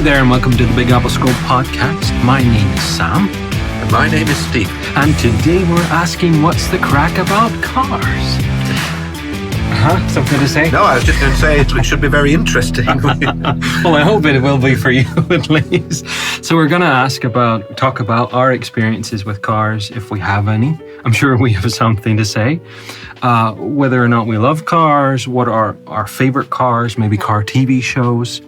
Hey there, and welcome to the Big Apple Scroll podcast. My name is Sam. And my name is Steve. And today we're asking what's the crack about cars? Something to say? No, I was just going to say it should be very interesting. Well, I hope it will be for you at least. So we're going to talk about our experiences with cars, if we have any. I'm sure we have something to say. Whether or not we love cars, what are our favorite cars, maybe car TV shows.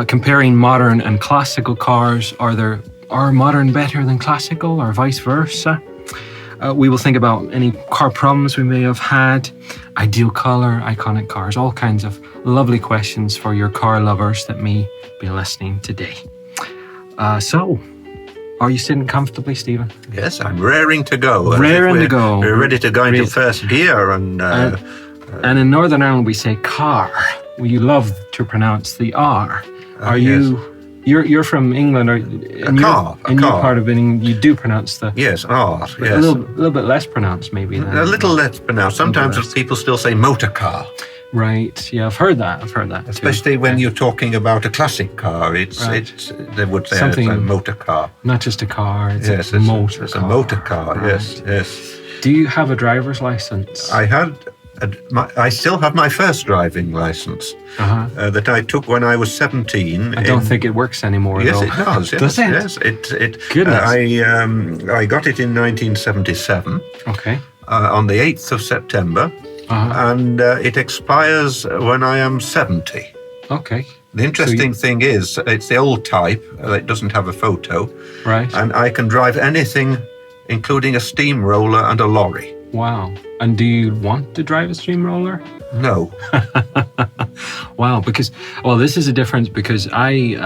Comparing modern and classical cars. Are modern better than classical or vice versa? We will think about any car problems we may have had, ideal color, iconic cars, all kinds of lovely questions for your car lovers that may be listening today. So, are you sitting comfortably, Stephen? Yes, I'm raring to go. Raring to go. We're ready to go into first gear. And in Northern Ireland, we say car. You love to pronounce the R. You're from England, or in your part of England, you do pronounce the... Yes, R, yes. A little bit less pronounced, maybe. A little less pronounced. Sometimes people still say motor car. Right, yeah, I've heard that Especially too. when you're talking about a classic car, they would say something, it's a motor car. Not just a car, it's a motor car. It's a motor car, right. Yes. Do you have a driver's license? I still have my first driving license that I took when I was 17. I don't think it works anymore. Yes, though. It does. Yes, does it? Yes, it. Goodness. I got it in 1977. Okay. On the 8th of September, and it expires when I am 70. Okay. The interesting thing is, it's the old type. It doesn't have a photo. Right. And I can drive anything, including a steamroller and a lorry. Wow. And do you want to drive a steamroller? No. Wow. This is a difference because I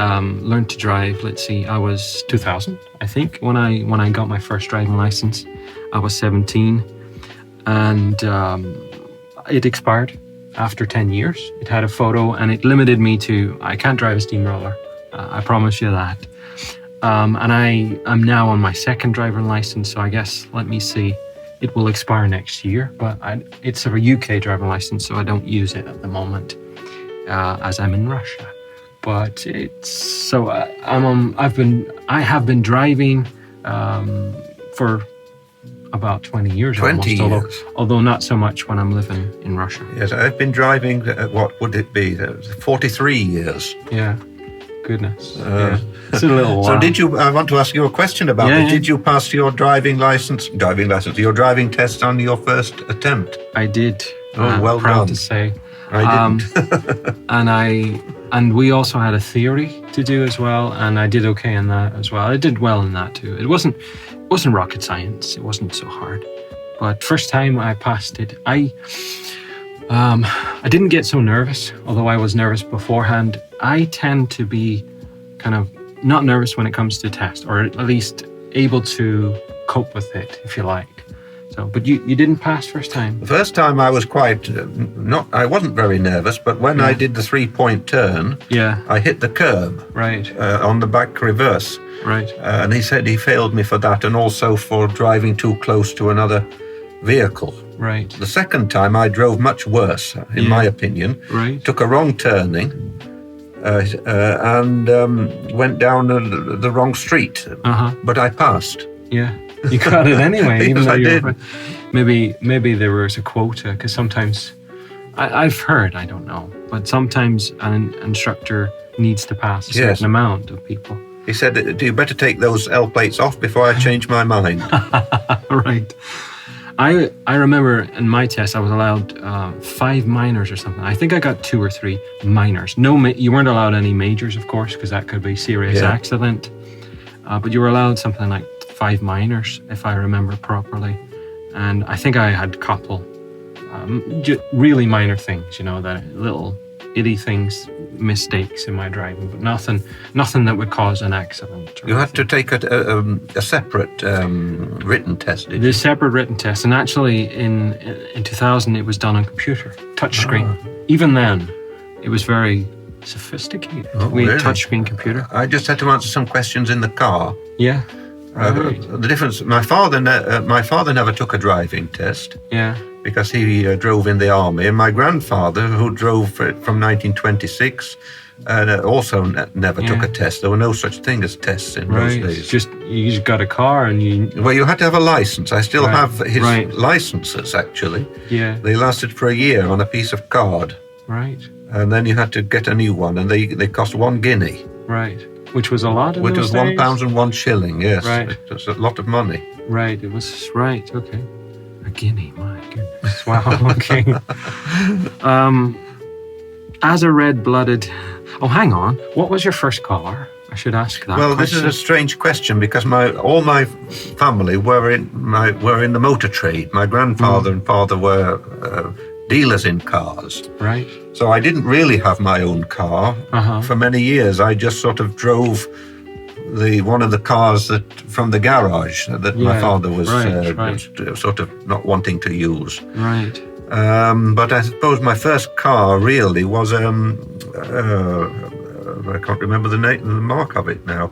learned to drive, I was 2000, I think, when I got my first driving license. I was 17 and it expired after 10 years. It had a photo and it limited me to, I can't drive a steamroller. I promise you that. And I'm now on my second driving license, so I guess, let me see. It will expire next year, but it's a UK driving license, so I don't use it at the moment, as I'm in Russia. But I have been driving for about 20 years. 20 years. Although not so much when I'm living in Russia. Yes, I've been driving. What would it be? 43 years. Yeah. Goodness. It's a little while. So I want to ask you a question about it. Did you pass your driving your driving test on your first attempt? I did. Oh, well proud done. to say. I didn't. And we also had a theory to do as well, and I did okay in that as well. I did well in that too. It wasn't rocket science. It wasn't so hard. But first time I passed it, I didn't get so nervous, although I was nervous beforehand. I tend to be kind of not nervous when it comes to test, or at least able to cope with it, if you like. So, but you didn't pass first time? The first time I was I wasn't very nervous, but when I did the 3-point turn, I hit the curb on the back reverse. Right. And he said he failed me for that, and also for driving too close to another vehicle. Right. The second time I drove much worse, in my opinion. Right. Took a wrong turning and went down the wrong street. But I passed. Yeah. You got it anyway, even though I did. Maybe there was a quota, because sometimes I've heard, I don't know, but sometimes an instructor needs to pass a certain amount of people. He said, "Do you better take those L plates off before I change my mind?" Right. I remember in my test I was allowed 5 minors or something. I think I got 2 or 3 minors. You weren't allowed any majors, of course, because that could be serious accident. But you were allowed something like 5 minors, if I remember properly. And I think I had a couple really minor things, that little itty things, mistakes in my driving, but nothing that would cause an accident. You had to take a separate written test, did you? The separate written test, and actually in 2000 it was done on computer, touchscreen. Even then, it was very sophisticated. We had touchscreen computer. I just had to answer some questions in the car. Yeah. The difference. My father never took a driving test. Yeah. Because he drove in the army, and my grandfather, who drove from 1926 And also never took a test. There were no such thing as tests in those days. You just got a car and you... Well, you had to have a license. I still have his licenses, actually. Yeah. They lasted for a year on a piece of card. Right. And then you had to get a new one, and they cost 1 guinea. Right. Which was a lot in those days? Which was £1 shilling, yes. Right. It was a lot of money. Right. It was, right, okay. A guinea, my goodness. Wow, okay. As a red-blooded... Oh, hang on. What was your first car? I should ask that. Well, this is a strange question because all my family were in the motor trade. My grandfather and father were dealers in cars. Right. So I didn't really have my own car for many years. I just sort of drove one of the cars from the garage that my father was sort of not wanting to use. Right. But I suppose my first car really was I can't remember the mark of it now.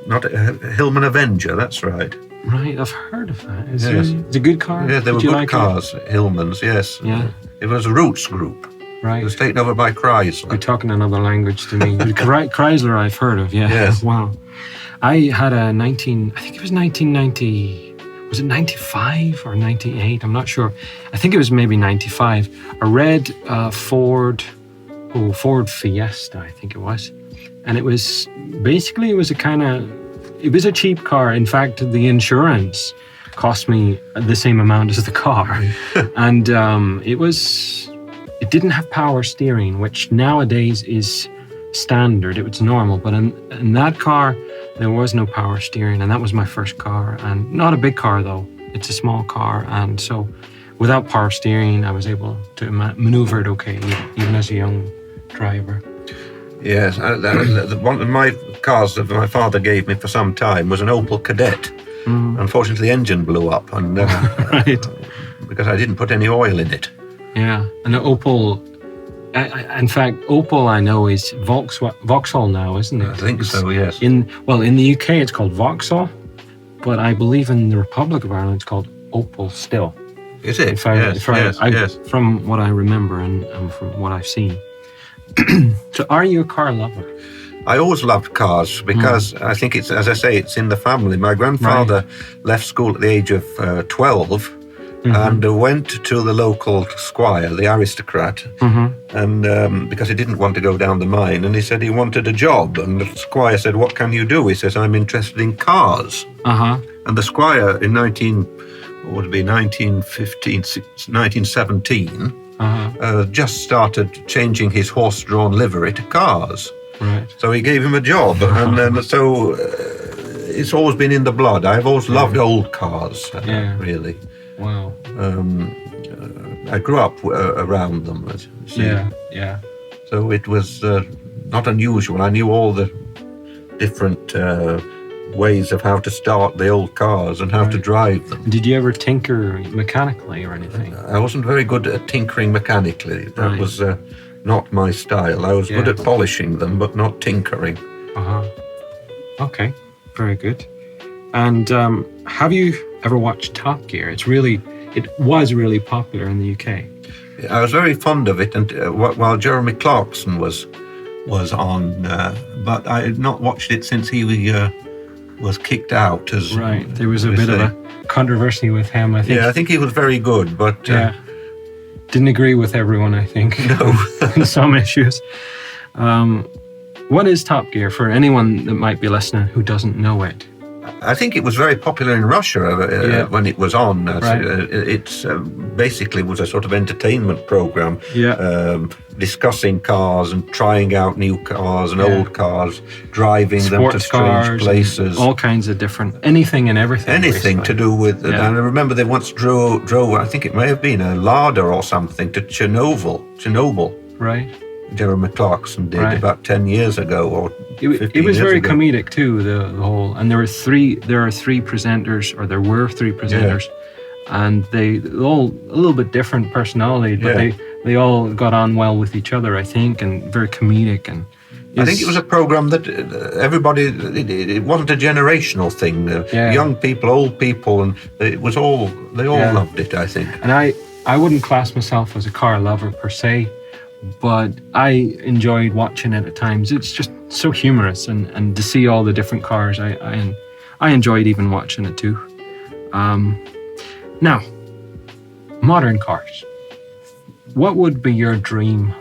Not a Hillman Avenger, that's right. Right, I've heard of that. It's a good car? Yeah, they were good cars, Hillmans, yes. Yeah. It was a Roots group. Right. It was taken over by Chrysler. You're talking another language to me. Chrysler I've heard of, yeah. Yes. Wow. I had I think it was 1990... Was it 95 or 98? I'm not sure. I think it was maybe 95. A red Ford Fiesta, I think it was. And it was a cheap car. In fact, the insurance cost me the same amount as the car. And it didn't have power steering, which nowadays is standard. It was normal. But in that car, there was no power steering, and that was my first car. And not a big car, though. It's a small car. And so without power steering, I was able to maneuver it okay, even as a young driver. Yes. One of my cars that my father gave me for some time was an Opel Kadett. Unfortunately, the engine blew up, and because I didn't put any oil in it. Yeah. And the Opel... in fact, Opel, I know, is Vauxhall now, isn't it? I think so, yes. In the UK, it's called Vauxhall, but I believe in the Republic of Ireland, it's called Opel still. Is it? Yes. From what I remember and from what I've seen. So are you a car lover? I always loved cars because I think it's, as I say, it's in the family. My grandfather left school at the age of 12 and went to the local squire, the aristocrat, and because he didn't want to go down the mine, and he said he wanted a job. And the squire said, "What can you do?" He says, "I'm interested in cars." And the squire in 1917, just started changing his horse-drawn livery to cars. Right. So he gave him a job, and then it's always been in the blood. I've always loved old cars, really. Wow. I grew up around them, as you see. Yeah. So it was not unusual. I knew all the different ways of how to start the old cars and how to drive them. Did you ever tinker mechanically or anything? I wasn't very good at tinkering mechanically. That was not my style. I was good at polishing them, but not tinkering. Okay, very good. And have you ever watched Top Gear? It was really popular in the UK. I was very fond of it, and while Jeremy Clarkson was on, but I had not watched it since he was kicked out. There was a bit of a controversy with him, I think. Yeah, I think he was very good, but didn't agree with everyone, I think. No. On some issues. What is Top Gear for anyone that might be listening who doesn't know it? I think it was very popular in Russia when it was on. It's basically was a sort of entertainment program, discussing cars and trying out new cars and old cars, driving Sports them to strange places. All kinds of different, anything and everything. Anything to do with it. And I remember they once drove, I think it may have been a Lada or something, to Chernobyl. Right. Jeremy Clarkson did about 10 years ago or 15 years ago. It was very comedic too, the whole, and there were three presenters, and they all a little bit different personality, but they all got on well with each other, I think, and very comedic. And I think it was a program that everybody, it wasn't a generational thing. Young people, old people, and they all loved it, I think. And I wouldn't class myself as a car lover per se, but I enjoyed watching it at times. It's just so humorous, and to see all the different cars, I enjoyed even watching it too. Now, modern cars. What would be your dream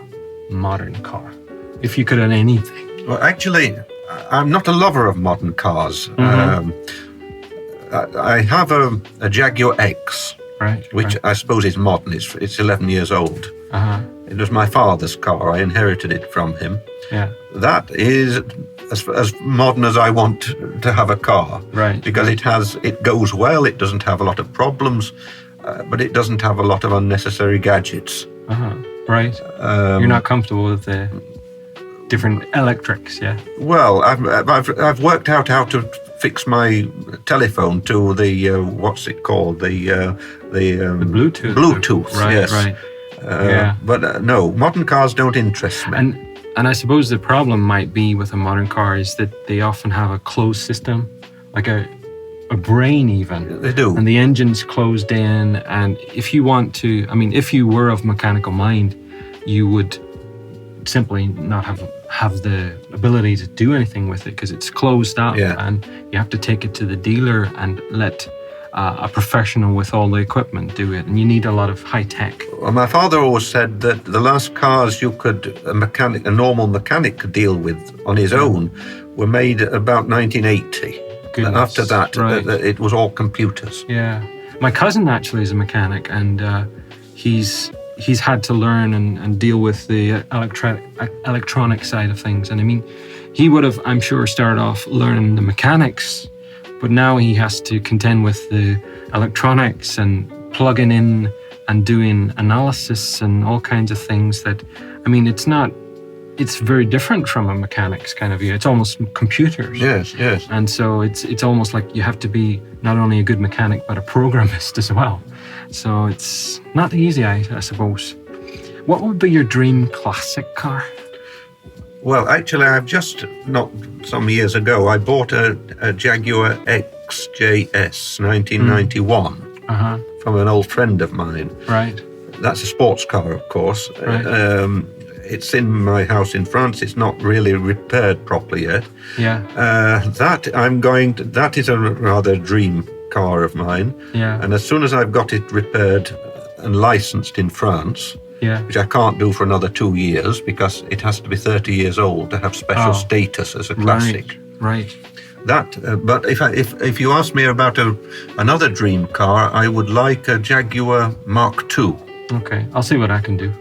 modern car, if you could have anything? Well, actually, I'm not a lover of modern cars. I have a Jaguar X, which I suppose is modern. It's 11 years old. It was my father's car. I inherited it from him. Yeah. That is as modern as I want to have a car. Right. Because it goes well. It doesn't have a lot of problems, but it doesn't have a lot of unnecessary gadgets. Right. You're not comfortable with the different electrics, yeah? Well, I've worked out how to fix my telephone to the what's it called? The Bluetooth. Bluetooth. Right. Yes. Right. But no, modern cars don't interest me. And I suppose the problem might be with a modern car is that they often have a closed system, like a brain even. They do. And the engine's closed in, and if you were of mechanical mind, you would simply not have the ability to do anything with it because it's closed up, and you have to take it to the dealer and let a professional with all the equipment do it, and you need a lot of high tech. Well, my father always said that the last cars a normal mechanic could deal with on his own were made about 1980. Goodness, after that, it was all computers. Yeah, my cousin actually is a mechanic, and he's had to learn and deal with the electronic side of things. And I mean, he would have, I'm sure, started off learning the mechanics, but now he has to contend with the electronics and plugging in and doing analysis and all kinds of things that, I mean, it's very different from a mechanic's kind of view. It's almost computers. Yes. And so it's almost like you have to be not only a good mechanic, but a programmist as well. So it's not easy, I suppose. What would be your dream classic car? Well, actually, not some years ago, I bought a Jaguar XJS 1991 from an old friend of mine. Right. That's a sports car, of course. Right. It's in my house in France. It's not really repaired properly yet. Yeah. That is a rather dream car of mine. Yeah. And as soon as I've got it repaired and licensed in France, which I can't do for another 2 years because it has to be 30 years old to have special status as a classic. Right. But if you ask me about another dream car, I would like a Jaguar Mark II. Okay, I'll see what I can do.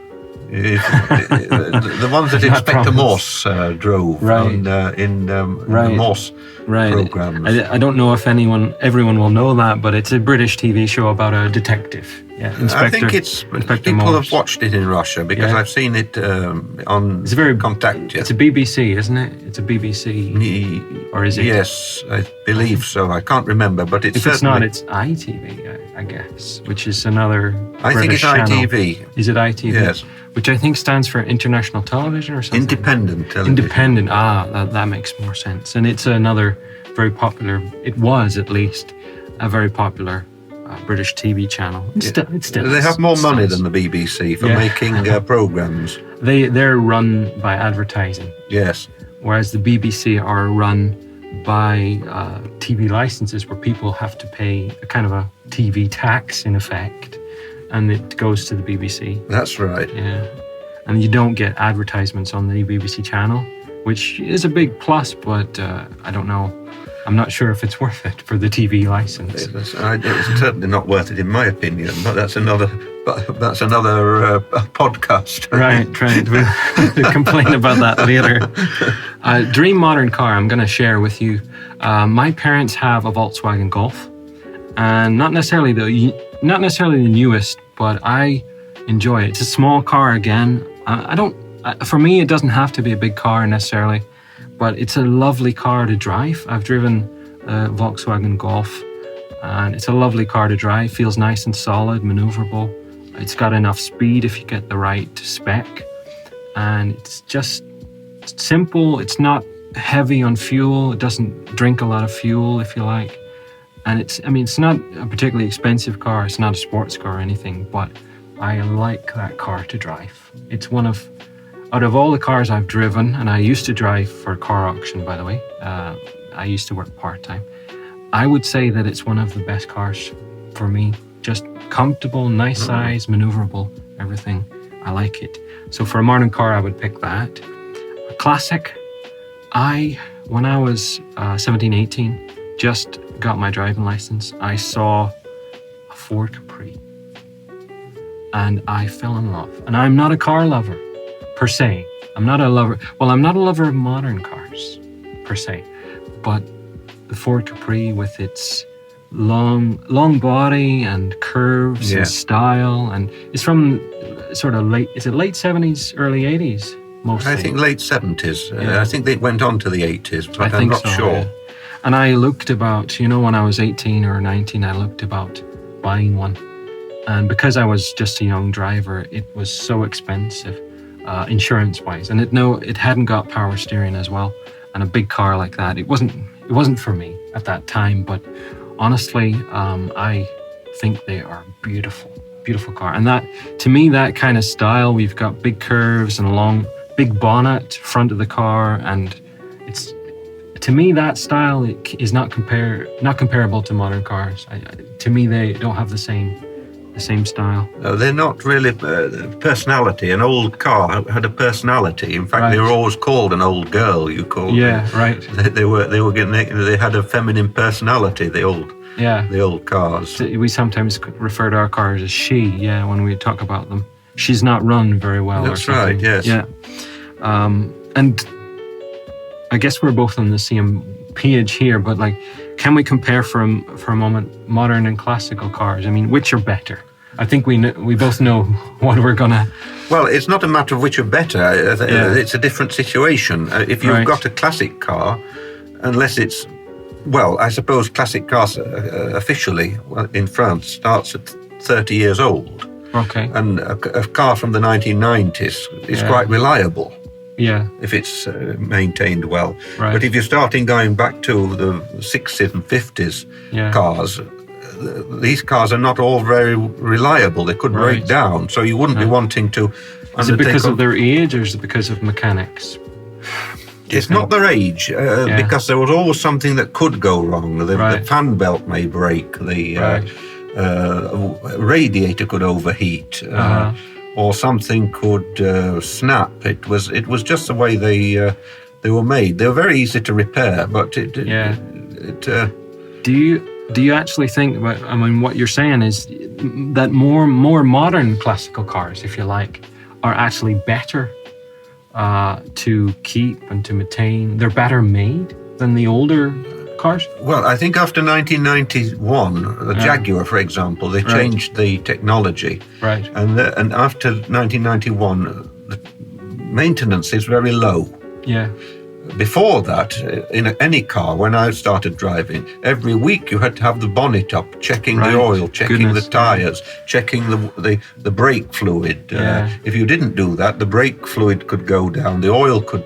The ones that Inspector Morse drove in the Morse programs. I don't know if everyone will know that, but it's a British TV show about a detective. Yeah, I think people Morse. have watched it in Russia because I've seen it on it's very Contact. It's a BBC, isn't it? It's a BBC, or is it? Yes, I believe so. I can't remember, but it's if certainly... it's not, it's ITV, I guess, which is another. I think it's channel. ITV. Is it ITV? Yes. Which I think stands for International Television or something. Independent television. Independent. That makes more sense. And it's another very popular. It was at least a very popular British TV channel. It's still. They have more money than the BBC for making programs. They're run by advertising. Yes. Whereas the BBC are run by TV licenses where people have to pay a kind of a TV tax in effect, and it goes to the BBC. That's right. Yeah. And you don't get advertisements on the BBC channel, which is a big plus, but I don't know. I'm not sure if it's worth it for the TV license. It's certainly not worth it, in my opinion. But that's another podcast. Right. We'll complain about that later. Dream modern car I'm going to share with you. My parents have a Volkswagen Golf, and not necessarily the newest, but I enjoy it. It's a small car again. For me, it doesn't have to be a big car necessarily, but it's a lovely car to drive. I've driven a Volkswagen Golf, and it's a lovely car to drive. Feels nice and solid, maneuverable. It's got enough speed if you get the right spec, and it's just simple. It's not heavy on fuel. It doesn't drink a lot of fuel, if you like. And it's not a particularly expensive car. It's not a sports car or anything, but I like that car to drive. It's one of out of all the cars I've driven, and I used to drive for a car auction, by the way. I used to work part-time. I would say that it's one of the best cars for me. Just comfortable, nice size, maneuverable, everything. I like it. So for a modern car, I would pick that. A classic, when I was 17, 18, just got my driving license, I saw a Ford Capri. And I fell in love. And I'm not a car lover, per se. I'm not a lover of modern cars, per se. But the Ford Capri with its long body and curves and style, and it's from sort of late 70s, early 80s, mostly. I think late 70s. I think they went on to the 80s, but I'm not sure. Yeah. And I looked about, when I was 18 or 19, I looked about buying one. And because I was just a young driver, it was so expensive, insurance-wise. And it hadn't got power steering as well. And a big car like that, it wasn't for me at that time. But honestly, I think they are beautiful, beautiful car. And that, to me, that kind of style, we've got big curves and a long, big bonnet front of the car, and to me, that style is not comparable to modern cars. To me, they don't have the same style. They're not really personality. An old car had a personality. In fact, they were always called an old girl. You called them. Right. They had a feminine personality. The old cars. We sometimes refer to our cars as she. Yeah, when we talk about them, she's not run very well. That's right. Yes. Yeah. And I guess we're both on the same page here, but can we compare for a moment modern and classical cars? I mean, which are better? I think we both know what we're gonna. Well, it's not a matter of which are better. It's a different situation. If you've got a classic car, unless it's, I suppose classic cars officially in France starts at 30 years old. Okay. And a car from the 1990s is quite reliable. Yeah. If it's maintained well. Right. But if you're starting going back to the 60s and 50s cars, these cars are not all very reliable. They could break down. So you wouldn't be wanting to undertake... Is it because of their age, or is it because of mechanics? It's not their age, because there was always something that could go wrong. The fan belt may break. The radiator could overheat. Or something could snap. It was just the way they were made. They were very easy to repair, but Do you actually think? What you're saying is that more modern classical cars, if you like, are actually better to keep and to maintain. They're better made than the older cars? Well, I think after 1991, the Jaguar, for example, they changed the technology. Right. And after 1991, the maintenance is very low. Yeah. Before that, in any car, when I started driving, every week you had to have the bonnet up, checking the oil, checking the tires, checking the brake fluid. If you didn't do that, the brake fluid could go down, the oil could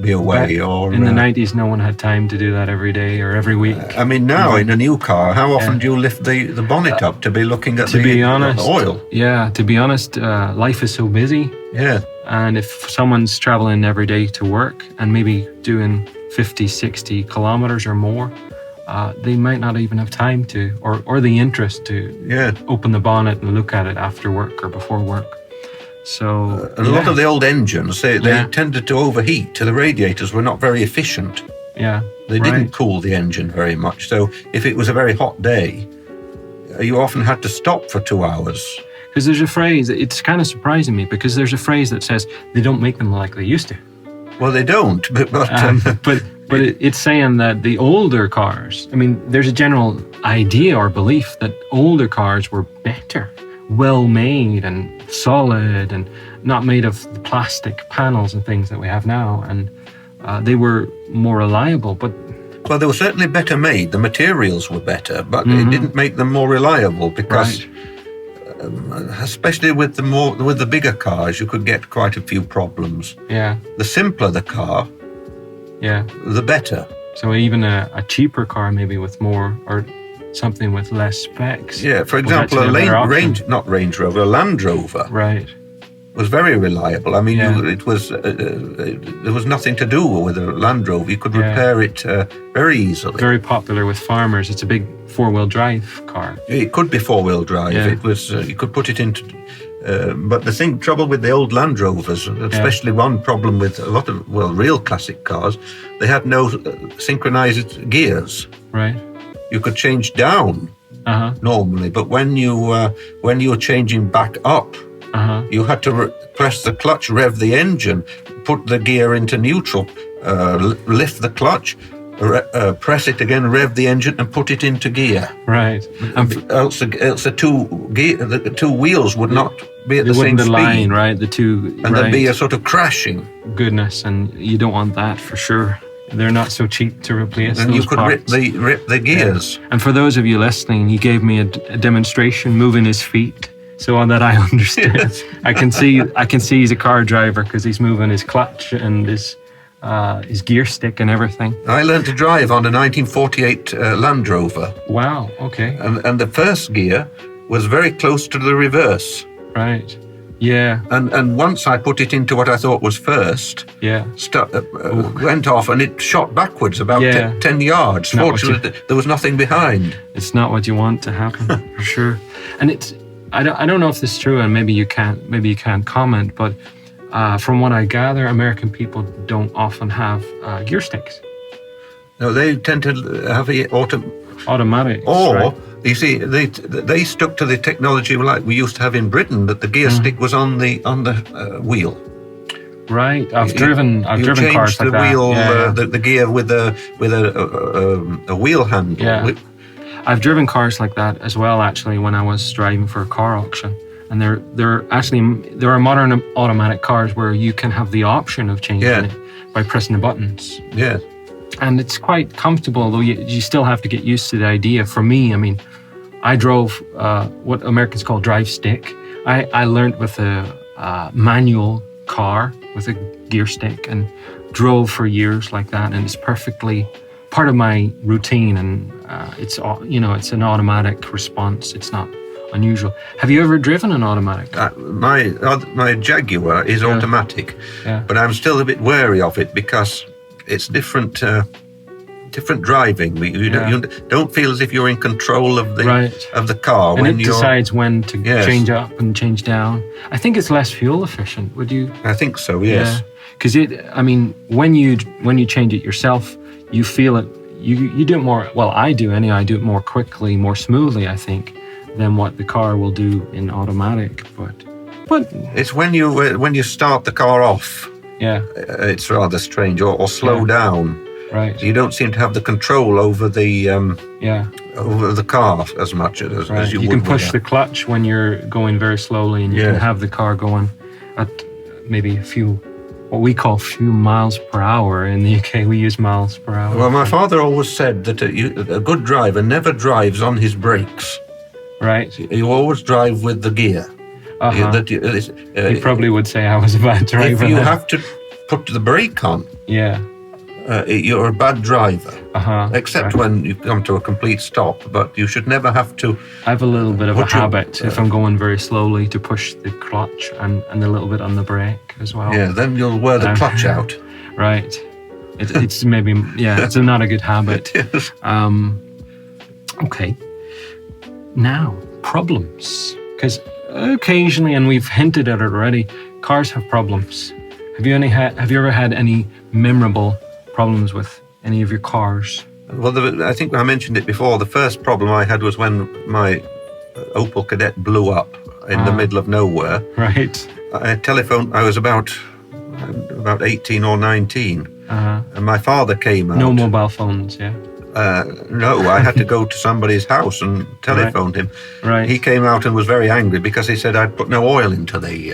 be away. In the 90s, no one had time to do that every day or every week. Now in a new car, how often do you lift the bonnet up to be looking at the oil? Yeah, to be honest, life is so busy. Yeah. And if someone's traveling every day to work and maybe doing 50, 60 kilometers or more, they might not even have time to, or the interest to open the bonnet and look at it after work or before work. So a lot of the old engines, they tended to overheat. The radiators were not very efficient. Yeah. They didn't cool the engine very much. So if it was a very hot day, you often had to stop for 2 hours. Because there's a phrase, it's kind of surprising me, because there's a phrase that says they don't make them like they used to. Well, they don't, but it's saying that the older cars, there's a general idea or belief that older cars were better, well made and solid and not made of the plastic panels and things that we have now, and they were more reliable. Well, they were certainly better made. The materials were better, but it didn't make them more reliable because... especially with the bigger cars, you could get quite a few problems. Yeah. The simpler the car, the better. So even a cheaper car, maybe with more, or something with less specs. Yeah, for example, a Range Rover, a Land Rover. Right. was very reliable. I mean, Yeah. there was nothing to do with a Land Rover. You could repair it very easily. Very popular with farmers. It's a big 4-wheel drive car. It could be 4-wheel drive. Yeah. It was. You could put it into. But the trouble with the old Land Rovers, especially one problem with a lot of real classic cars, they had no synchronized gears. Right. You could change down normally, but when you were changing back up, you had to press the clutch, rev the engine, put the gear into neutral, lift the clutch, press it again, rev the engine, and put it into gear. Right. Else the two wheels would not be at the same speed. Align, right? The two, and there'd be a sort of crashing. Goodness, and you don't want that for sure. They're not so cheap to replace. And those you could parts. rip the gears. Yeah. And for those of you listening, he gave me a demonstration moving his feet, so that I understood. Yes. I can see he's a car driver because he's moving his clutch and his gear stick and everything. I learned to drive on a 1948 Land Rover. Wow. Okay. And the first gear was very close to the reverse. Right. Yeah. And once I put it into what I thought was first, went off and it shot backwards about 10 yards. Fortunately, there was nothing behind. It's not what you want to happen, for sure. And I don't know if this is true, and maybe you can't comment, but from what I gather, American people don't often have gear sticks. No, they tend to have automatic. Or, right? You see, they stuck to the technology like we used to have in Britain, that the gear stick was on the wheel. Right, I've driven cars like that. You changed the gear with a wheel handle. Yeah. I've driven cars like that as well, actually, when I was driving for a car auction. And there are modern automatic cars where you can have the option of changing it by pressing the buttons. Yeah. And it's quite comfortable, though you still have to get used to the idea. For me, I mean, I drove what Americans call drive stick. I learned with a manual car with a gear stick and drove for years like that. And it's perfectly part of my routine. And it's an automatic response. It's not unusual. Have you ever driven an automatic? My Jaguar is automatic, but I'm still a bit wary of it because it's different driving. You don't feel as if you're in control of the car. And it decides when to change up and change down. I think it's less fuel efficient. Would you? I think so. Yes. Because when you change it yourself, you feel it. You do it more. Well, I do anyway. I do it more quickly, more smoothly, I think, than what the car will do in automatic. But it's when you start the car off. Yeah, it's rather strange, or slow down. Right. You don't seem to have the control over the over the car as much as you would. You can push the clutch when you're going very slowly, and you can have the car going at maybe what we call few miles per hour. In the UK, we use miles per hour. Well, my father always said that a good driver never drives on his brakes. Right. You always drive with the gear. He probably would say I was a bad driver. If you have to put the brake on, you're a bad driver. Except when you come to a complete stop, but you should never have to. I have a little bit of a habit if I'm going very slowly to push the clutch and a little bit on the brake as well. Yeah, then you'll wear the clutch out. Right. It's maybe it's not a good habit. Yes. Okay. Now, problems. Because occasionally, and we've hinted at it already, cars have problems. Have you ever had any memorable problems with any of your cars? Well, I think I mentioned it before. The first problem I had was when my Opel Kadett blew up in the middle of nowhere. Right. I telephoned. I was about 18 or 19, and my father came out. No mobile phones, yeah. No, I had to go to somebody's house and telephoned him. Right. He came out and was very angry because he said I'd put no oil into the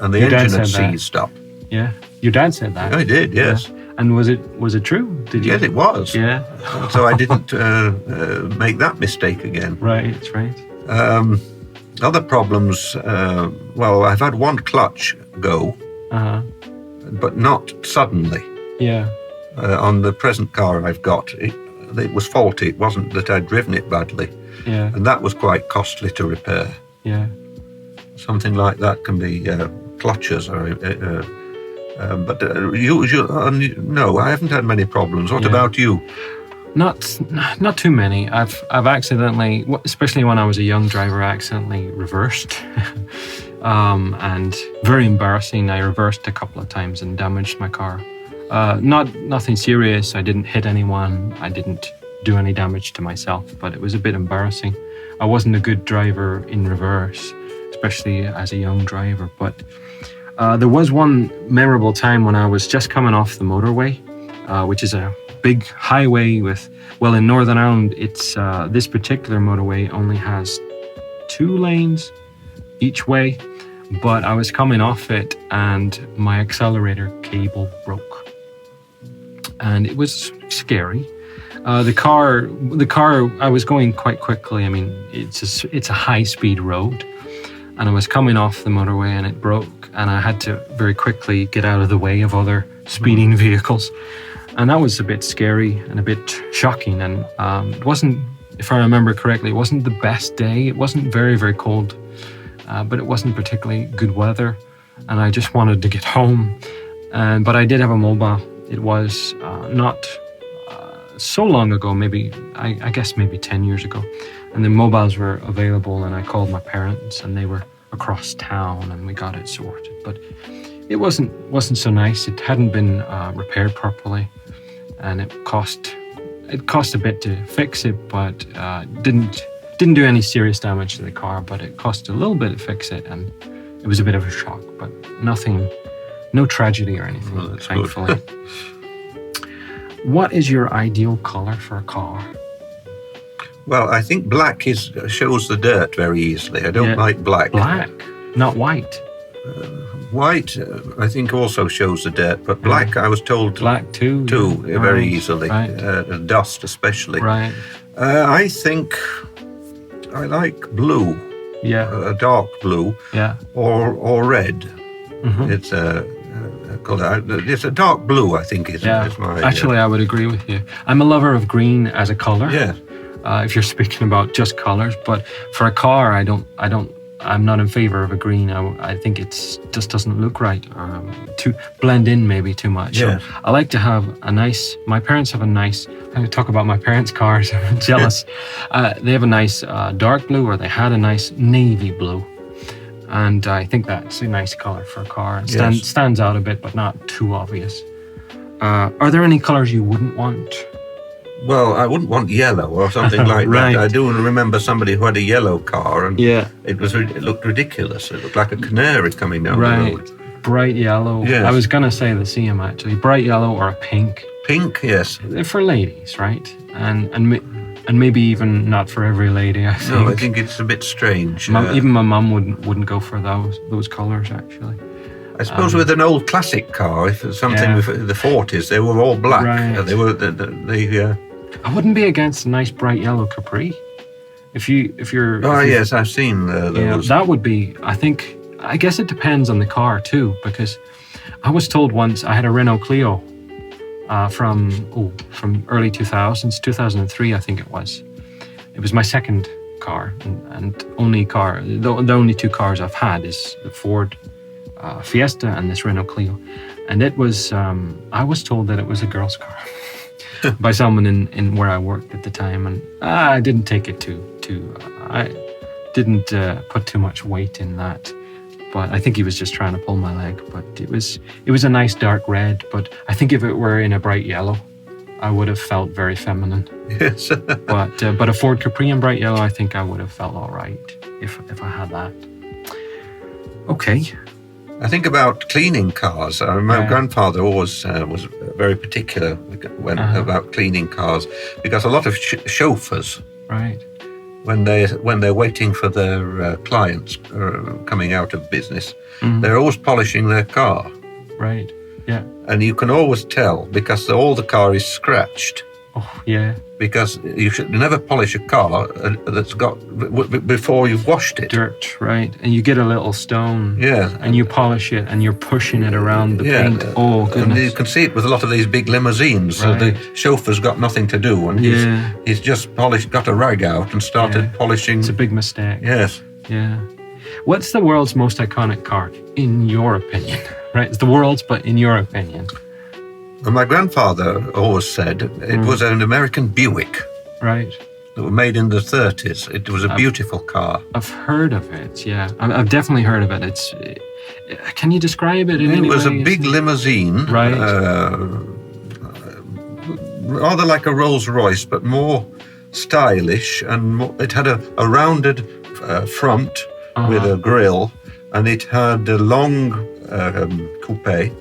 and the engine had seized up. Yeah, your dad said that. I did, yes. Yeah. And was it true? Did you? Yes, it was. Yeah. So I didn't make that mistake again. Right. Right. Other problems. Well, I've had one clutch go, but not suddenly. Yeah. On the present car I've got, it was faulty. It wasn't that I'd driven it badly. Yeah. And that was quite costly to repair. Yeah. something like that can be clutches. But no, I haven't had many problems. What about you? Not too many. I've accidentally, especially when I was a young driver, I accidentally reversed. And very embarrassing. I reversed a couple of times and damaged my car. Nothing serious. I didn't hit anyone. I didn't do any damage to myself, but it was a bit embarrassing. I wasn't a good driver in reverse, especially as a young driver. But there was one memorable time when I was just coming off the motorway, which is a big highway in Northern Ireland, it's this particular motorway only has 2 lanes each way, but I was coming off it and my accelerator cable broke. And it was scary. The car, I was going quite quickly. I mean, it's a high-speed road, and I was coming off the motorway and it broke, and I had to very quickly get out of the way of other speeding vehicles. And that was a bit scary and a bit shocking. And it wasn't, if I remember correctly, it wasn't the best day. It wasn't very, very cold, but it wasn't particularly good weather. And I just wanted to get home. But I did have a mobile. It was not so long ago, I guess maybe 10 years ago. And the mobiles were available, and I called my parents, and they were across town, and we got it sorted. But it wasn't so nice. It hadn't been repaired properly. And it cost a bit to fix it, but didn't do any serious damage to the car. But it cost a little bit to fix it, and it was a bit of a shock. But no tragedy or anything, thankfully. What is your ideal color for a car? Well, I think black shows the dirt very easily. I don't like black. Black, not white. White, I think, also shows the dirt, but black, I was told, black too, very easily, right. Dust especially. Right. I think I like blue, a dark blue, or red. Mm-hmm. It's a color. It's a dark blue, I think. Is my. Actually, I would agree with you. I'm a lover of green as a color. Yeah. If you're speaking about just colors, but for a car, I'm not in favor of a green. I think it just doesn't look right. To blend in maybe too much. Yeah. So I like to have my parents have a nice, I talk about my parents' cars, I'm jealous. They have a nice dark blue, or they had a nice navy blue. And I think that's a nice color for a car. It stands out a bit, but not too obvious. Are there any colors you wouldn't want? Well, I wouldn't want yellow or something like right. that. I do remember somebody who had a yellow car, and it looked ridiculous. It looked like a canary coming down the road. Bright yellow. Yes. I was going to say the same, actually. Bright yellow or a pink. Pink, yes. They're for ladies, right? And maybe even not for every lady, I think. No, I think it's a bit strange. Even my mum wouldn't go for those colours, actually. I suppose with an old classic car, if it's something with the 40s, they were all black. Right. They were I wouldn't be against a nice bright yellow Capri. If you're. Yes, I've seen those. That would be. I guess it depends on the car too, because I was told once I had a Renault Clio from early 2000s, 2003, I think it was. It was my second car and only car. The only 2 cars I've had is the Ford Fiesta and this Renault Clio, and it was. I was told that it was a girl's car. By someone in where I worked at the time, and I didn't take it I didn't put too much weight in that, but I think he was just trying to pull my leg. But it was a nice dark red, but I think if it were in a bright yellow, I would have felt very feminine. Yes. but a Ford Capri in bright yellow, I think I would have felt all right if I had that. Okay. I think about cleaning cars. My grandfather always was very particular about cleaning cars, because a lot of chauffeurs, right, when they're waiting for their clients coming out of business, they're always polishing their car. Right. Yeah. And you can always tell because all the car is scratched. Oh, yeah. Because you should never polish a car that's got before you've washed it. Dirt, right? And you get a little stone. Yeah. And you polish it, and you're pushing it around the paint. Oh, goodness! And you can see it with a lot of these big limousines. Right. So the chauffeur's got nothing to do, and he's just got a rag out and started polishing. It's a big mistake. Yes. Yeah. What's the world's most iconic car, in your opinion? Right? It's the world's, but in your opinion. Well, my grandfather always said it was an American Buick. Right. That were made in the 30s. It was a beautiful car. I've heard of it, yeah. I've definitely heard of it. Can you describe it in any way? It was a big limousine. Right. Rather like a Rolls Royce, but more stylish. And it had a rounded front with a grille. And it had a long coupe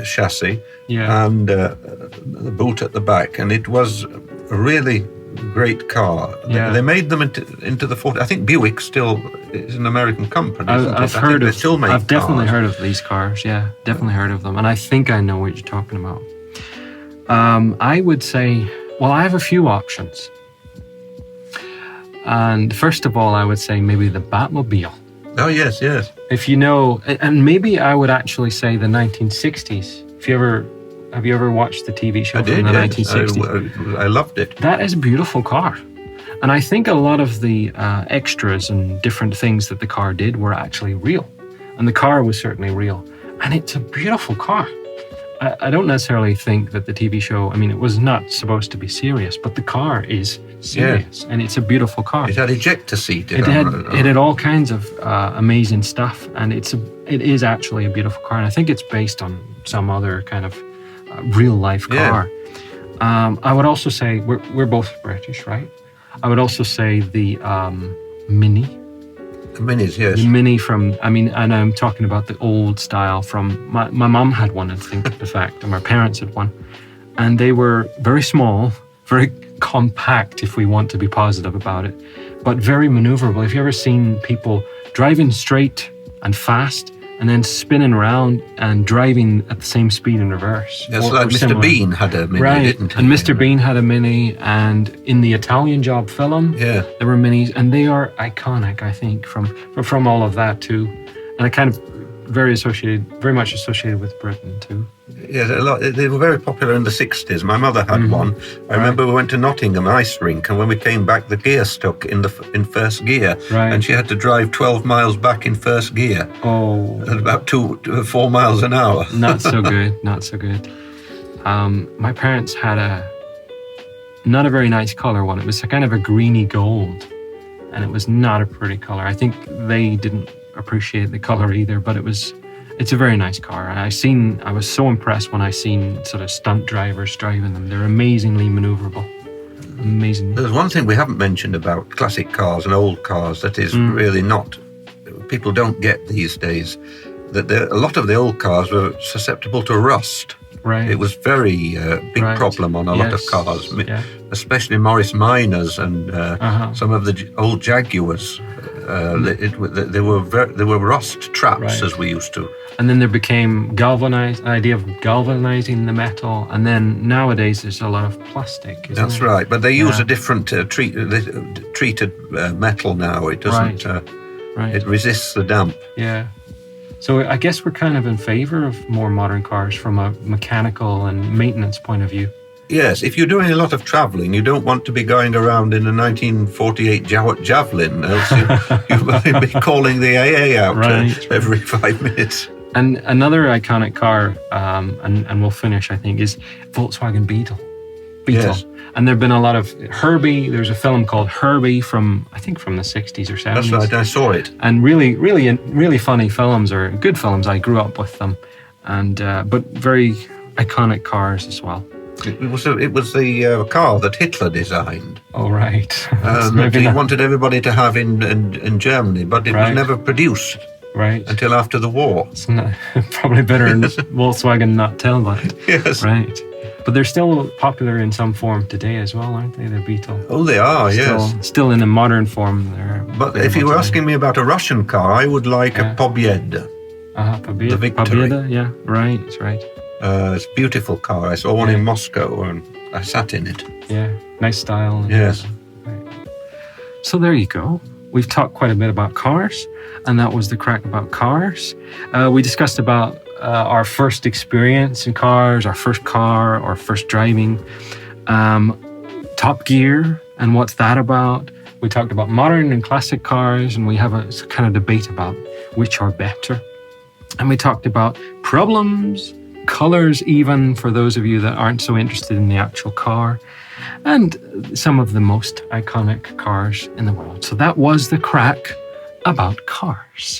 chassis. Yeah. And the boot at the back. And it was a really great car. Yeah. They made them into the 40s. I think Buick still is an American company. I've definitely heard of these cars. Yeah, definitely heard of them. And I think I know what you're talking about. I would say, well, I have a few options. And first of all, I would say maybe the Batmobile. Oh, yes, yes. If you know, and maybe I would actually say the 1960s. Have you ever watched the TV show from the 1960s? I loved it. That is a beautiful car. And I think a lot of the extras and different things that the car did were actually real. And the car was certainly real. And it's a beautiful car. I don't necessarily think that the TV show, I mean, it was not supposed to be serious, but the car is serious. And it's a beautiful car. It had ejector seat. It had all kinds of amazing stuff. And it is actually a beautiful car. And I think it's based on some other kind of real life car. I would also say we're both British, right? I would also say the Mini. The Minis, yes. The Mini and I'm talking about the old style from my mum had one, I think, in fact, and my parents had one, and they were very small, very compact, if we want to be positive about it, but very maneuverable. Have you ever seen people driving straight and fast? And then spinning around and driving at the same speed in reverse. Yes, like Mr. Similar. Bean had a Mini, right. didn't he? And Mr. Bean had a Mini, and in the Italian Job film, there were Minis, and they are iconic, I think, from all of that too. And I kind of very much associated with Britain too. Yes, a lot. They were very popular in the 60s. My mother had one. I remember we went to Nottingham ice rink, and when we came back, the gear stuck in first gear, and she had to drive 12 miles back in first gear. Oh, at about 4 miles an hour. Not so good. Not so good. My parents had not a very nice color one. It was a kind of a greeny gold, and it was not a pretty color. I think they didn't appreciate the color either, but it's a very nice car. I was so impressed when I seen sort of stunt drivers driving them. They're amazingly maneuverable. Amazing. There's one thing we haven't mentioned about classic cars and old cars that is really not, people don't get these days, that a lot of the old cars were susceptible to rust. Right. It was very big problem on a lot of cars, especially Morris Minors and some of the old Jaguars. They were rust traps, as we used to. And then there became idea of galvanizing the metal, and then nowadays there's a lot of plastic. That's right, but they use a different treated metal now. It doesn't. It resists the damp. Yeah. So I guess we're kind of in favor of more modern cars from a mechanical and maintenance point of view. Yes, if you're doing a lot of travelling, you don't want to be going around in a 1948 Javelin, else you might be calling the AA out every 5 minutes. And another iconic car, and we'll finish, I think, is Volkswagen Beetle. Yes. And there have been a lot of Herbie. There's a film called Herbie from the 60s or 70s. That's right, I saw it. And really funny films, or good films. I grew up with them, and but very iconic cars as well. It was the car that Hitler designed. Oh, right. He wanted everybody to have in Germany, but it was never produced. Right. Until after the war. It's probably better in Volkswagen not tell that. Yes. Right. But they're still popular in some form today as well, aren't they? The Beetle. Oh, they are, yes. Still in a modern form. But if you were asking me about a Russian car, I would like a Pobeda. Pobeda. The Victory. Pobeda, yeah. Right, right. It's a beautiful car. I saw one in Moscow and I sat in it. Yeah, nice style. Yes. Right. So there you go. We've talked quite a bit about cars, and that was the crack about cars. We discussed about our first experience in cars, our first car, our first driving, Top Gear, and what's that about. We talked about modern and classic cars, and we have a kind of debate about which are better. And we talked about problems, colors even, for those of you that aren't so interested in the actual car, and some of the most iconic cars in the world. So that was the crack about cars.